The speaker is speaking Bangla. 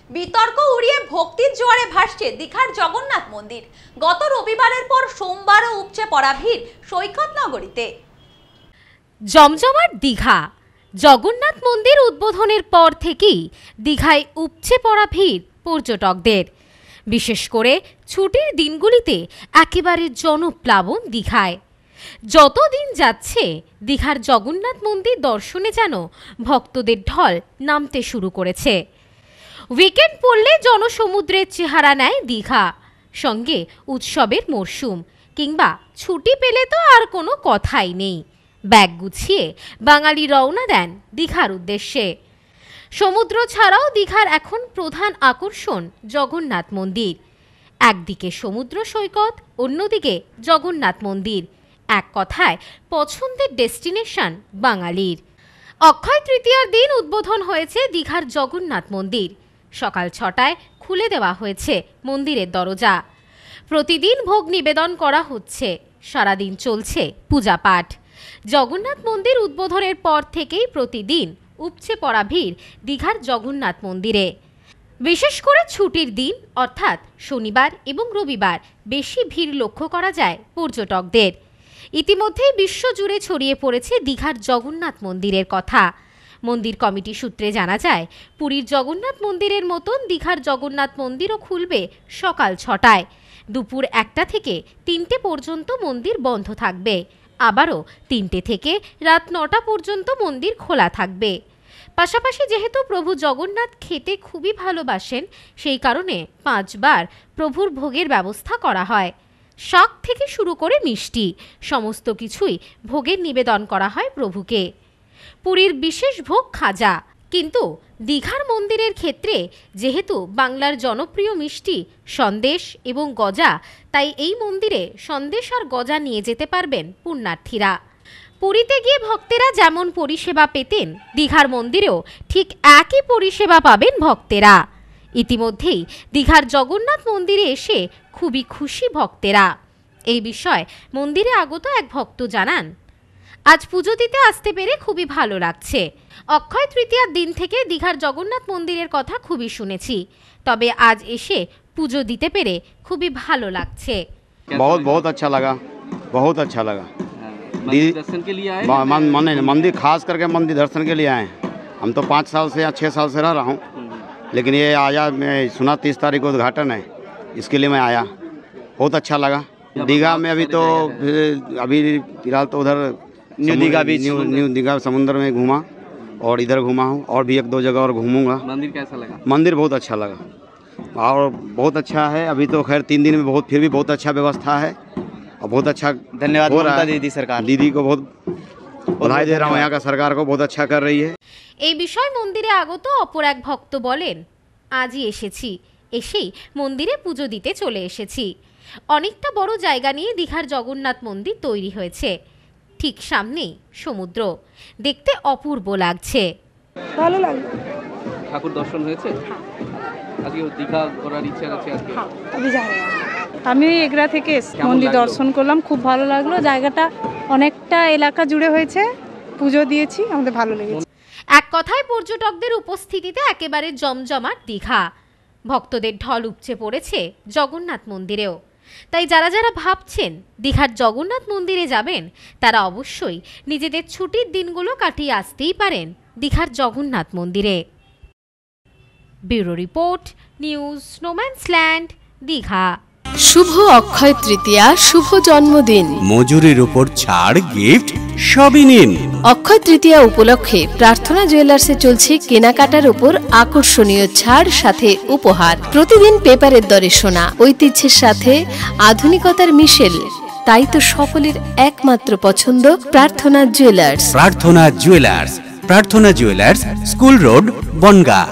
বিতর্ক উড়িয়ে ভক্তির জোয়ারে ভাসছে দীঘার জগন্নাথ মন্দির। গত রবিবারের পর সোমবারও উপচে পড়া ভিড় সৈকত নগরীতে। জমজমাট দীঘা। জগন্নাথ মন্দির উদ্বোধনের পর থেকেই দীঘায় উপচে পড়া ভিড় পর্যটকদের। বিশেষ করে ছুটির দিনগুলিতে একেবারে জনপ্লাবন দীঘায়। যত দিন যাচ্ছে দীঘার জগন্নাথ মন্দির দর্শনে যেন ভক্তদের ঢল নামতে শুরু করেছে। উইকেন্ড পড়লে জনসমুদ্রের চেহারা নেয় দীঘা, সঙ্গে উৎসবের মরশুম, কিংবা ছুটি পেলে তো আর কোনো কথাই নেই। ব্যাগ গুছিয়ে বাঙালি রওনা দেন দীঘার উদ্দেশ্যে। সমুদ্র ছাড়াও দীঘার এখন প্রধান আকর্ষণ জগন্নাথ মন্দির। একদিকে সমুদ্র সৈকত, অন্যদিকে জগন্নাথ মন্দির, এক কথায় পছন্দের ডেস্টিনেশন বাঙালির। অক্ষয় তৃতীয়ার দিন উদ্বোধন হয়েছে দীঘার জগন্নাথ মন্দির। সকাল 6টায় খুলে দেওয়া হয়েছে মন্দিরের দরজা। প্রতিদিন ভোগ নিবেদন করা হচ্ছে, সারাদিন চলছে পূজা পাঠ। জগন্নাথ মন্দির উদ্বোধনের পর থেকেই প্রতিদিন উপচে পড়া ভিড় দীঘার জগন্নাথ মন্দিরে। বিশেষ করে ছুটির দিন অর্থাৎ শনিবার এবং রবিবার বেশি ভিড় লক্ষ্য করা যায় পর্যটকদের। ইতিমধ্যেই বিশ্বজুড়ে ছড়িয়ে পড়েছে দীঘার জগন্নাথ মন্দিরের কথা। মন্দির কমিটি সূত্রে জানা যায়, পুরীর জগন্নাথ মন্দিরের মতন দীঘার জগন্নাথ মন্দিরও খুলবে সকাল 6টায়। দুপুর 1টা থেকে 3টে পর্যন্ত মন্দির বন্ধ থাকবে। আবারও 3টে থেকে রাত 9টা পর্যন্ত মন্দির খোলা থাকবে। পাশাপাশি যেহেতু প্রভু জগন্নাথ খেতে খুবই ভালোবাসেন, সেই কারণে 5 বার প্রভুর ভোগের ব্যবস্থা করা হয়। শাক থেকে শুরু করে মিষ্টি সমস্ত কিছুই ভোগের নিবেদন করা হয় প্রভুকে। পুরীর বিশেষ ভোগ খাজা, কিন্তু দীঘার মন্দিরের ক্ষেত্রে যেহেতু বাংলার জনপ্রিয় মিষ্টি সন্দেশ এবং গজা, তাই এই মন্দিরে সন্দেশ আর গজা নিয়ে যেতে পারবেন পুণ্যার্থীরা। পুরীতে গিয়ে ভক্তেরা যেমন পরিষেবা পেতেন, দীঘার মন্দিরেও ঠিক একই পরিষেবা পাবেন ভক্তেরা। ইতিমধ্যেই দীঘার জগন্নাথ মন্দিরে এসে খুবই খুশি ভক্তেরা। এই বিষয়ে মন্দিরে আগত এক ভক্ত জানান, আজ পুজো দিতে আসতে পেরে খুবই ভালো লাগছে। অক্ষয় তৃতীয়ার দিন থেকে দীঘার জগন্নাথ মন্দিরের কথা খুবই শুনেছি, তবে আজ এসে পুজো দিতে পেরে খুবই ভালো লাগছে। बहुत बहुत अच्छा लगा, बहुत अच्छा लगा। दर्शन के लिए आए? मंदिर खास करके मंदिर दर्शन के लिए आए हैं। हम तो 5 साल से या 6 साल से रह रहा हूँ, लेकिन ये आया, मैं सुना 30 तारीख को उद्घाटन है, इसके लिए मैं आया। बहुत अच्छा लगा। दीघा में अभी फिलहाल तो उधर न्यू दीघा समुद्र में घूमा और इधर घूमा हूँ, और भी 1-2 जगह और घूमूंगा। मंदिर कैसा लगा? मंदिर बहुत अच्छा लगा और बहुत अच्छा है। अभी तो खैर 3 दिन में फिर भी बहुत अच्छा व्यवस्था है और बहुत अच्छा धन्यवाद हो रहा है। दीदी सरकार, दीदी को बहुत बधाई दे रहा हूँ, यहाँ का सरकार को बहुत अच्छा कर रही है। এই বিষয় মন্দিরে আগত অপর এক ভক্ত বলেন, আজই এসেছি, এসেই মন্দিরে পুজো দিতে চলে এসেছি। অনেকটা বড় জায়গা নিয়ে দীঘার জগন্নাথ মন্দির তৈরি হয়েছে, ঠিক সামনেই সমুদ্র, দেখতে অপূর্ব লাগছে। ভালো লাগলো। ঠাকুর দর্শন হয়েছে? আজকে দীঘা ঘোরার ইচ্ছা আছে আজকে? আমি এগরা থেকে মন্দির দর্শন করলাম, খুব ভালো লাগলো। জায়গাটা অনেকটা এলাকা জুড়ে হয়েছে, পুজো দিয়েছি, আমাদের ভালো লেগেছে। এক কথায় পর্যটকদের উপস্থিতিতে একেবারে জমজমাট দীঘা। ভক্তদের ঢল উপচে পড়েছে জগন্নাথ মন্দিরেও। তাই যারা যারা ভাবছেন দীঘার জগন্নাথ মন্দিরে যাবেন, তারা অবশ্যই নিজেদের ছুটির দিনগুলো কাটিয়ে আসতেই পারেন দীঘার জগন্নাথ মন্দিরে। ব্যুরো রিপোর্ট, নিউজ স্নোম্যান্সল্যান্ড, দীঘা। শুভ অক্ষয় তৃতীয়া, শুভ জন্মদিন। মজুরির উপর ছাড়, গিফট সবই নিন। অক্ষয় তৃতীয়া উপলক্ষে প্রার্থনা জুয়েলার্সে চলছে কেনাকাটার উপর আকর্ষণীয় ছাড়, সাথে উপহার। প্রতিদিন পেপারের দরে সোনা, ঐতিহ্যের সাথে আধুনিকতার মিশেল। তাই তো সকলের একমাত্র পছন্দ প্রার্থনা জুয়েলার্স। প্রার্থনা জুয়েলার্স, প্রার্থনা জুয়েলার্স, স্কুল রোড, বনগাঁ।